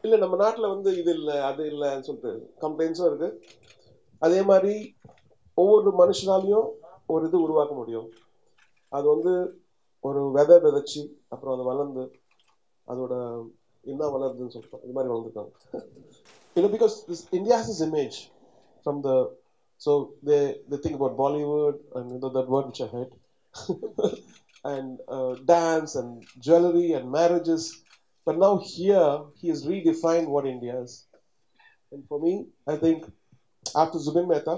இல்லை நம்ம நாட்டில் வந்து இது இல்லை அது இல்லைன்னு சொல்லிட்டு கம்ப்ளைண்ட்ஸும் இருக்கு. அதே மாதிரி ஒவ்வொரு மனுஷனாலையும் ஒரு இது உருவாக்க முடியும். அது வந்து ஒரு விதை விதைச்சி அப்புறம் அது வளர்ந்து அதோட என்ன வளருதுன்னு சொல்லிட்டு இது மாதிரி வளர்ந்துருக்காங்க. Because India has this image from the so they think about Bollywood and that word which I heard and dance and jewelry and marriages. But now here he has redefined what India is. And for me, I think after Zubin Mehta,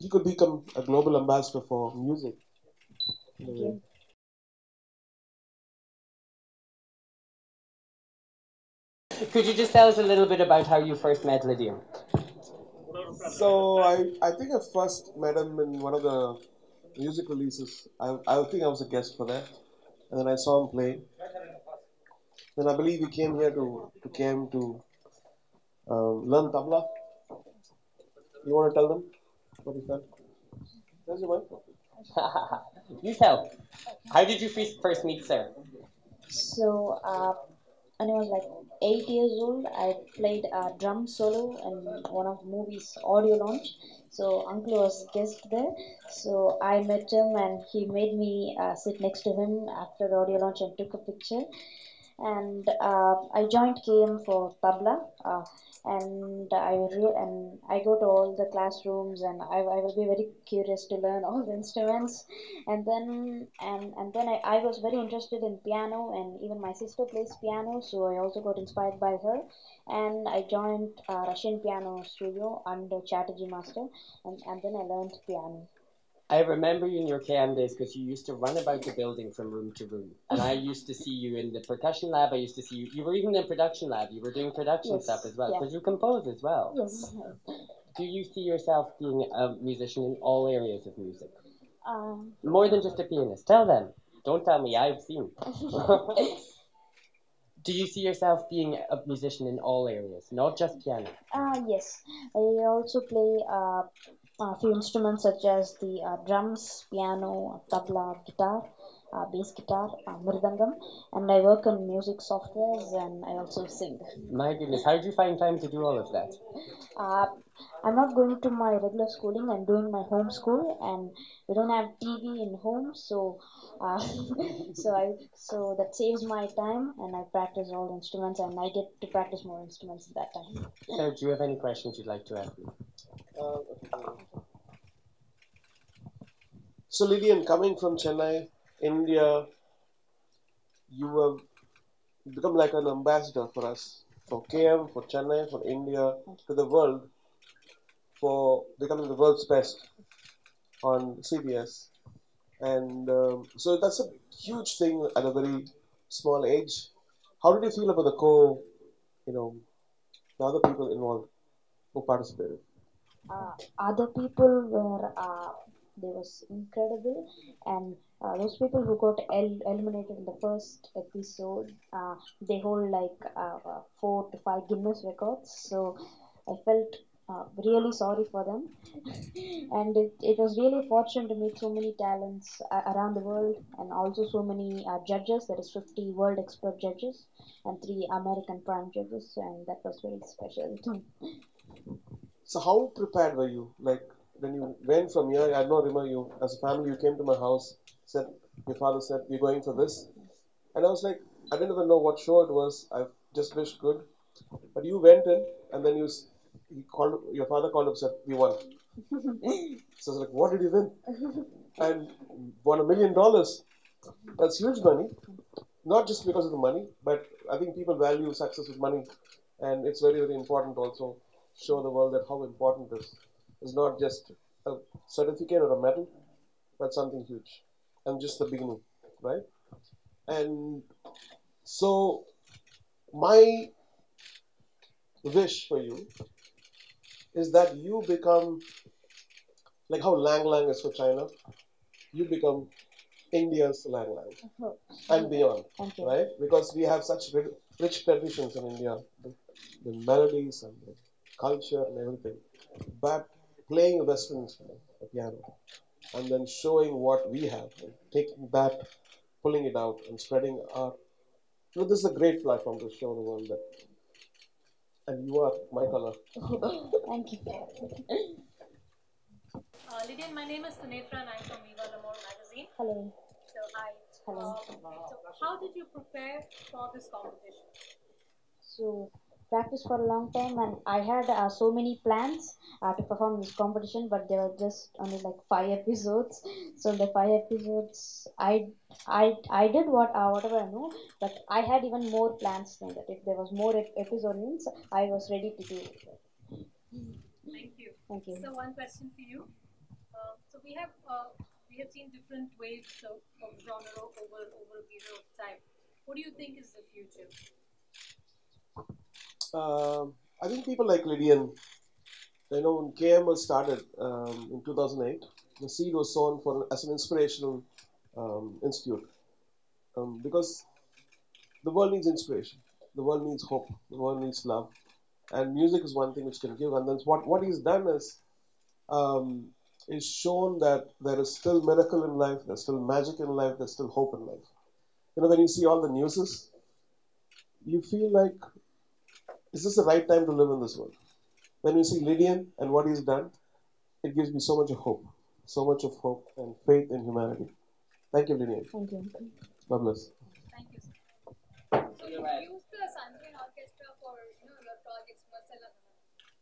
he could become a global ambassador for music. Thank you. Could you just tell us a little bit about how you first met Lydian? So I think I first met him in one of the music releases. I think I was a guest for that. And then I saw him play. Then I believe he came here to learn tabla. You want to tell them what he felt? There's your mic. You tell. How did you first meet Sir? So, when I was like 8 years old, I played a drum solo in one of the movies' audio launch. So, uncle was guest there. So, I met him and he made me sit next to him after the audio launch and took a picture. And I joined KM for tabla, and I go to all the classrooms, and I will be very curious to learn all the instruments. And then I was very interested in piano, and even my sister plays piano, so I also got inspired by her, and I joined Russian piano studio under Chatterjee Master, and then I learned piano. I remember you in your KM days because you used to run about the building from room to room. And I used to see you in the percussion lab. I used to see you. You were even in production lab. You were doing production Yes, stuff as well. yeah. Because you compose as well. Yes. Do you see yourself being a musician in all areas of music? More than just a pianist. Tell them. Don't tell me. I've seen. Do you see yourself being a musician in all areas, not just piano? Yes, I also play a few instruments such as the drums, piano, tabla, guitar, bass guitar, mridangam, and I work in music softwares and I also sing. My goodness, how did you find time to do all of that? Uh, I'm not going to my regular schooling. I'm doing my home school, and we don't have TV in home, so so that saves my time, and I practice all the instruments, and I get to practice more instruments at that time. So, do you have any questions you'd like to ask me? So Lydian, coming from Chennai, India, you have become like an ambassador for us, for KM, for Chennai, for India, to the world, for becoming the world's best on CBS. And so that's a huge thing at a very small age. How did you feel about the other people involved who participated? Other people were they was incredible, and those people who got eliminated in the first episode, they hold like 4 to 5 Guinness records. So I felt really sorry for them, and it was really fortunate to meet so many talents around the world, and also so many judges. There is 50 world expert judges and 3 American prime judges, and that was very special. So how prepared were you? Like when you went from here, I don't remember you as a family. You came to my house. Said your father said we're going for this, and I was like, I didn't even know what show it was. I just wished good, but you went in, and then he called your father called up and said we won. So I was like, what did you win? And won $1 million. That's huge money. Not just because of the money, but I think people value success with money, and it's very very important also show the world that how important this is not just a certificate or a medal, but something huge, and just the beginning, right? And so my wish for you is that you become like how Lang Lang is for China, you become India's Lang Lang and beyond, right? Because we have such rich traditions in India, the melodies and the culture and everything. But playing a Western instrument, a piano, and then showing what we have, and taking that, pulling it out, and spreading our this is a great platform to show the world that, and you are my color. Thank you. Lydian, my name is Sunetra and I'm from Viva the More magazine. Hello. So, hi. Hello. So, how did you prepare for this competition? So practice for a long time, and I had so many plans to perform this competition, but there were just only like 5 episodes. So the 5 episodes, I did whatever I know, but I had even more plans than that. If there was more episodes, I was ready to do it. Thank you. Thank you. So, one question for you. So we have seen different waves of genre over a period of time. What do you think is the future? I think people like Lydian, when KM was started in 2008, the seed was sown as an inspirational institute, because the world needs inspiration, the world needs hope, the world needs love, and music is one thing which can give. And then what he's done um, is shown that there is still miracle in life, there's still magic in life, there's still hope in life. When you see all the newses, you feel like, is this the right time to live in this world? When you see Lydian and what he's done, it gives me so much of hope, and faith in humanity. Thank you, Lydian. Thank you. God bless. Thank you, sir. So you used the Sanjay Orchestra for your projects Marcella.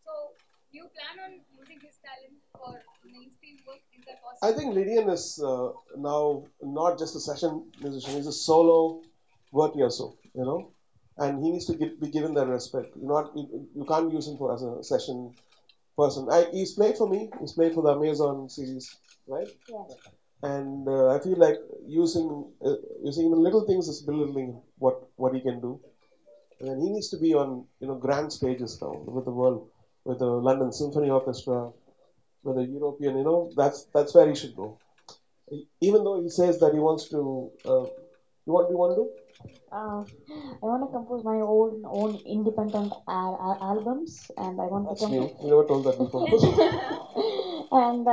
So do you plan on using his talent for mainstream work? Is that possible? I think Lydian is now not just a session musician; he's a solo virtuoso, and he needs to be given that respect. You can't use him as a session person. He's played for me. He's played for the Amazon series, right? Yes. And I feel like using even little things is belittling what he can do. And he needs to be on grand stages now with the world, with the London Symphony Orchestra, with the European. That's where he should go. Even though he says that he wants to, what do you want to do? I want to compose my own independent albums, and I want That's to new. You never told that before. and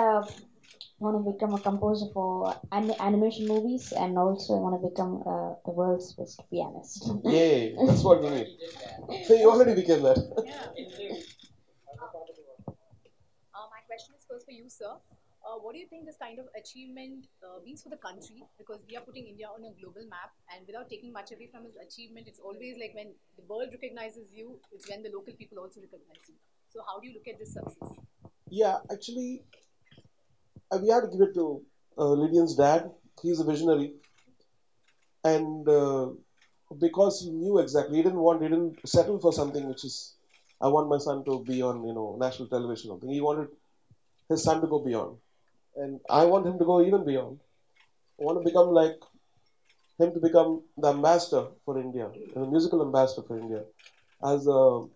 want to become a composer for animation movies, and also I want to become the world's best pianist. Yay! That's what we need. So you already became that. Yeah. My question is first for you, sir. What do you think this kind of achievement means for the country? Because we are putting India on a global map, and without taking much away from his achievement, it's always like when the world recognizes you, it's when the local people also recognize you. So, how do you look at this success? Yeah, actually, we have to give it to Lydian's dad. He's a visionary, and because he knew exactly, he didn't settle for something which is, I want my son to be on national television or something. He wanted his son to go beyond, and I want him to go even beyond. I want to become like him, to become the ambassador for India, the musical ambassador for India, as a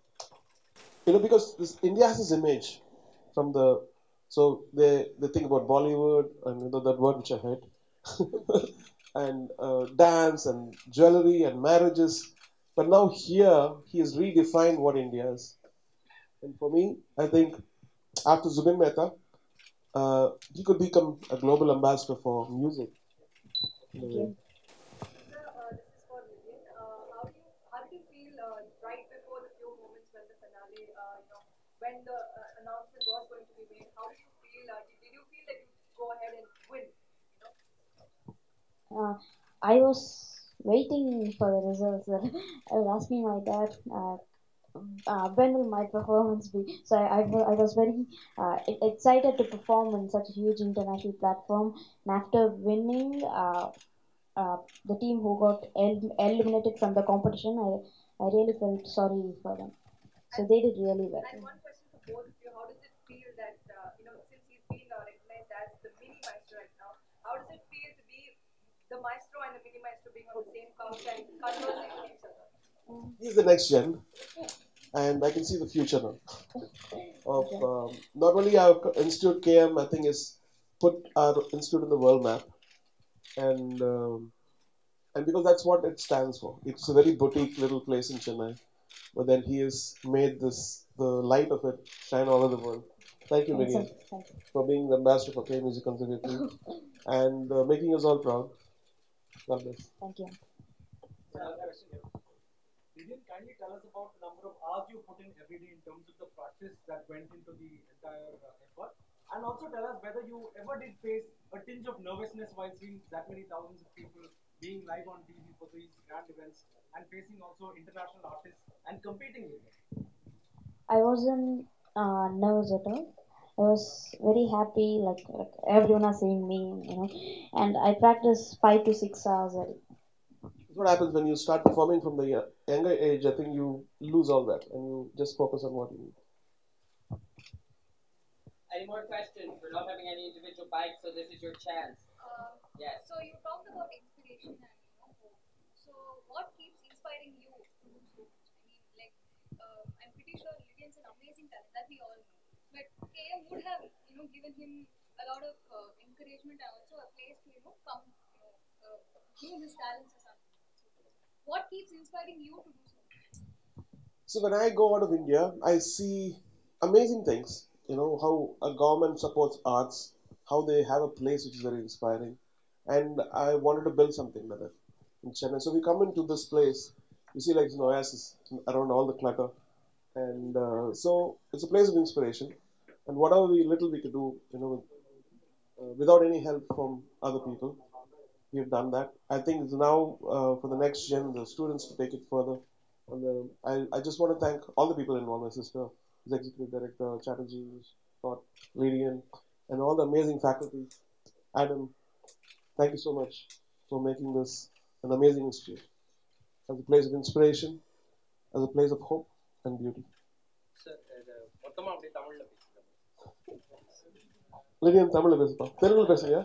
because India has this image from the, so they think about Bollywood and that word which I hate, and dance and jewelry and marriages, but now here he has redefined what India is, and for me, I think after Zubin Mehta, he could become a global ambassador for music. In a way. Sir, this is for Lydian. How did you feel right before the few moments when the finale, when the announcement was going to be made? How did you feel? Did you feel that you go ahead and win? I was waiting for the results. I was asking my dad, when will my performance be? So I was very excited to perform in such a huge international platform. And after winning, the team who got eliminated from the competition, I really felt sorry for them. So they did really well. And one question for both of you: how does it feel that since he's been recognized as the mini maestro right now, how does it feel to be the maestro and the mini maestro being on the same couch and conversing with each other? He's the next gen, and I can see the future now. Of not only our institute KM, I think is put our institute in the world map, and because that's what it stands for. It's a very boutique little place in Chennai, but then he has made the light of it shine all over the world. Thank you, Lydian, for being the ambassador for K Music Conservatory and making us all proud. God bless. Thank you. Lydian, kindly tell us about the number of hours you put in every day in terms of the practice that went into the entire effort, and also tell us whether you ever did face a tinge of nervousness while seeing that many thousands of people being live on TV for these grand events and facing also international artists and competing with them. I wasn't nervous at all. I was very happy, like everyone are seeing me, and I practiced 5 to 6 hours a day. That's what happens when you start performing from the younger age. I think you lose all that and you just focus on what you need. Any more questions? We're not having any individual bites, so this is your chance. Yes. So you talked about inspiration and hope. So what keeps inspiring you to do so much? I mean, like I'm pretty sure Lydian's an amazing talent that we all know, but KM would have given him a lot of encouragement and also a place to come groom his talents or something. So what keeps inspiring you to do so much? So when I go out of India, I see amazing things. How a government supports arts, how they have a place which is very inspiring, and I wanted to build something like that in Chennai. So we come into this place, you see like an oasis around all the clutter, and so it's a place of inspiration. And whatever little we could do, without any help from other people, we've done that. I think it's now for the next gen, the students to take it further. And I just want to thank all the people involved, my sister, the executive director, Chatterjee, Scott, Lydian, and all the amazing faculty. Adam, thank you so much for making this an amazing institute, as a place of inspiration, as a place of hope and beauty. Lydian, Tamil பேசுப்பா. தெலுங்குல பேசுறியா?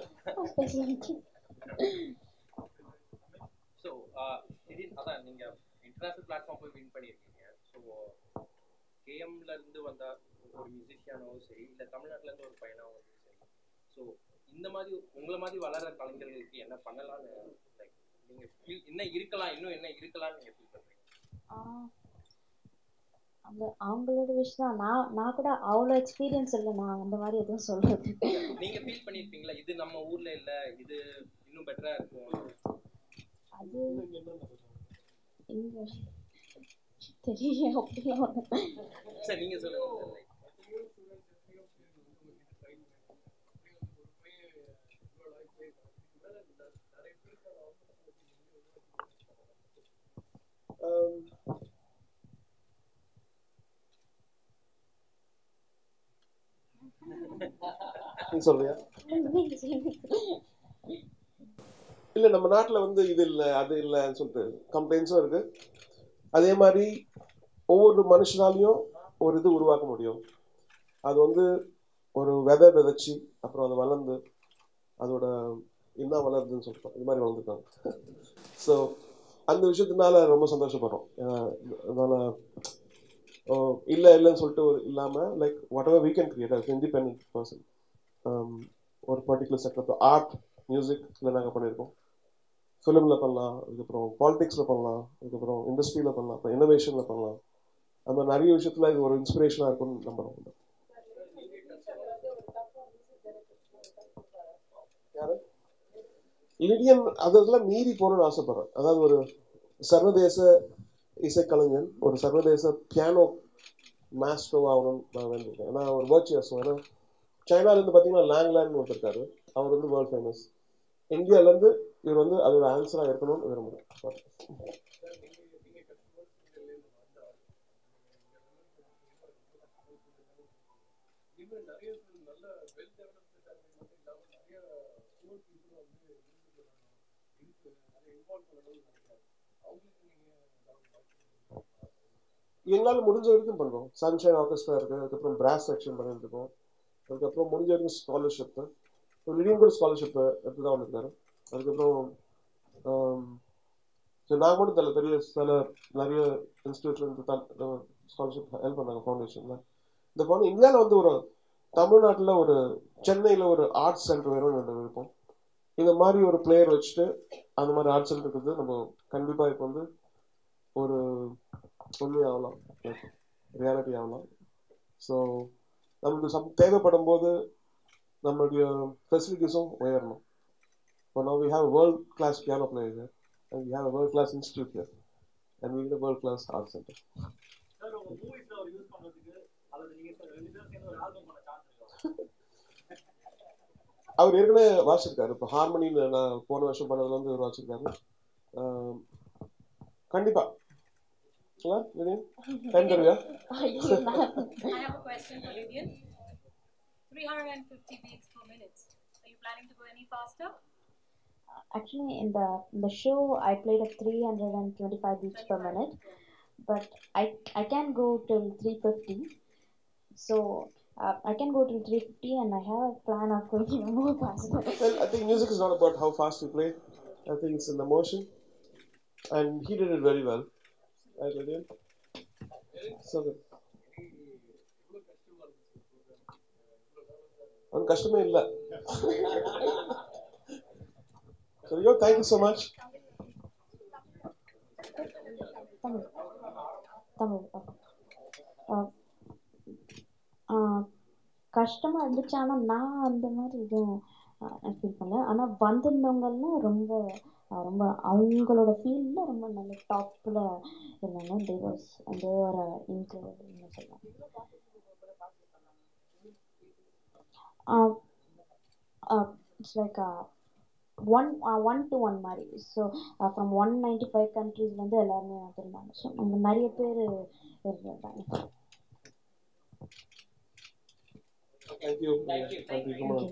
So, Lydian, அதான் நீங்க international platform போய் win பண்ணியிருக்கீங்க. So கேஎம்ல இருந்து வந்த ஒரு மியூசிஷியனாவும் சரி, இல்லை தமிழ்நாட்டில இருந்து ஒரு பையனாவும் சரி, ஸோ இந்த மாதிரி உங்களை மாதிரி வளர கலைஞர்களுக்கு என்ன பண்ணலாம்னு லைக் நீங்க ஃபீல் என்ன இருக்கலாம், இன்னும் என்ன இருக்கலாம்னு நீங்க ஃபீல் பண்றீங்க? அவங்களோட விஷயம் தான். நான் கூட அவ்வளோ எக்ஸ்பீரியன்ஸ் இல்லை, நான் அந்த மாதிரி எதுவும் சொல்றது. நீங்க ஃபீல் பண்ணிருப்பீங்களா இது நம்ம ஊர்ல இல்ல, இது இன்னும் பெட்டரா இருக்கும்? அது தெரியும் அப்படிலாம். சரி, நீங்க சொல்லுங்க. நீ சொல்றியா? இல்ல, நம்ம நாட்டுல இது இல்ல அது இல்லன்னு சொல்லிட்டு கம்ப்ளைண்ட்ஸும் இருக்கு. அதே மாதிரி ஒவ்வொரு மனுஷனாலையும் ஒரு இது உருவாக்க முடியும். அது ஒரு விதை விதைச்சி அப்புறம் அது வளர்ந்து அதோட என்ன வளருதுன்னு சொல்லிட்டோம், இது மாதிரி வளர்ந்துட்டாங்க. ஸோ அந்த விஷயத்தினால ரொம்ப சந்தோஷப்படுறோம். அதனால இல்லைன்னு சொல்லிட்டு இல்லாமல் like whatever we can create as independent person. ஒரு பர்டிகுலர் செக்டர் ஆர்ட், மியூசிக் இதில் நாங்கள் பண்ணியிருக்கோம். ஃபிலிமில் பண்ணலாம், அதுக்கப்புறம் பாலிடிக்ஸில் பண்ணலாம், அதுக்கப்புறம் இண்டஸ்ட்ரியில் பண்ணலாம், அப்புறம் இன்னோவேஷனில் பண்ணலாம். அந்த மாதிரி நிறைய விஷயத்தில் இது ஒரு இன்ஸ்பிரேஷனாக இருக்கும்னு நம்புகிறோம். யாரு? லிடியன் அதெல்லாம் மீறி போகணும்னு ஆசைப்படுறேன். அதாவது ஒரு சர்வதேச இசைக்கலைஞன், ஒரு சர்வதேச பியானோ மாஸ்ட்ரோ ஆகணும்னு நான் வேண்டியிருக்கேன். ஏன்னா ஒரு வர்ச்சுவஸ். ஏன்னா சைனாலேருந்து பார்த்தீங்கன்னா லேங்லேண்ட் ஒருத்தர் இருக்காரு, அவர் வேர்ல்ட் ஃபேமஸ். இந்தியாவிலேருந்து இவர் அதோட ஆன்சராக இருக்கணும்னு விரும்புகிறேன். எங்களால் முடிஞ்ச வரைக்கும் பண்ணுறோம். சன்ஷைன் ஆர்கெஸ்ட்ரா இருக்குது, அதுக்கப்புறம் பிராஸ் செக்ஷன் பண்ணிட்டு இருக்கோம், அதுக்கப்புறம் முடிஞ்ச வரைக்கும் ஸ்காலர்ஷிப்பு. லிடியன் கூட ஸ்காலர்ஷிப்பு எடுத்து தான் வந்துருக்காரு. அதுக்கப்புறம் நான் கூட தெரியல, பெரிய சில நிறைய இன்ஸ்டியூட்ல ஸ்காலர்ஷிப் ஹெல்ப் பண்ணாங்க ஃபவுண்டேஷனில். இந்த ஃபவுண்டேஷன் இந்தியாவில் ஒரு தமிழ்நாட்டில் ஒரு சென்னையில் ஒரு ஆர்ட்ஸ் சென்டர் வேணும்னு விருப்பம். இந்த மாதிரி ஒரு பிளேயர் வச்சுட்டு அந்த மாதிரி ஆர்ட் சென்டர் இருக்குது. நம்ம கண்டிப்பாக இப்போ ஒரு உண்மையாகலாம், ரியாலிட்டி ஆகலாம். ஸோ நமக்கு தேவைப்படும் போது நம்மளுடைய ஃபெசிலிட்டிஸும் உயரணும். இப்போ now we have a world class piano player here and we have a world class institute here. and we need a world-class art center. Sir உங்க மூவிஸ்ல ஒரு யூஸ் பண்றதுக்கு அல்லது நீங்க ரெண்டு பேரும் சேர்ந்து ஒரு ஆல்பம் பண்ண சான்ஸ் இருக்கா? அவர் ஏற்கனவே வாசிச்சிருக்காரு. இப்போ ஹார்மோனியில் நான் போன வருஷம் பண்ணதுல வந்து இவர் வாசிச்சிருக்காரு. கண்டிப்பா time தருவியா? I have a question for Lydian. 350 beats per minute. Are you planning to go any faster? Actually, in the show, I played at 325 beats per minute, but I can go till 350. So I can go till 350, and I have a plan of going even more faster. Well, I think music is not about how fast you play. I think it's in the motion, and he did it very well. Right, Lydian? So good. அவன் கஷ்டமே இல்லை. So yo, thank you so much. Tamil. கஷ்டமா இருந்துச்சு. ஆனால் நான் அந்த மாதிரி எதுவும் ஃபீல் பண்ணல. ஆனால் வந்திருந்தவங்கெல்லாம் ரொம்ப ரொம்ப அவங்களோட ஃபீல்டில் ரொம்ப நல்ல டாப்பில் இருந்தாங்க. தேவர் இன்க்ரெடிபிள்னு சொல்லலாம். It's like one to one மாதிரி. ஸோ ஃப்ரம் 195 கண்ட்ரீஸ்லேருந்து எல்லாருமே வந்திருந்தாங்க. ஸோ நம்ம நிறைய பேர் இருந்தாங்க. Thank you. Thank you. Come on.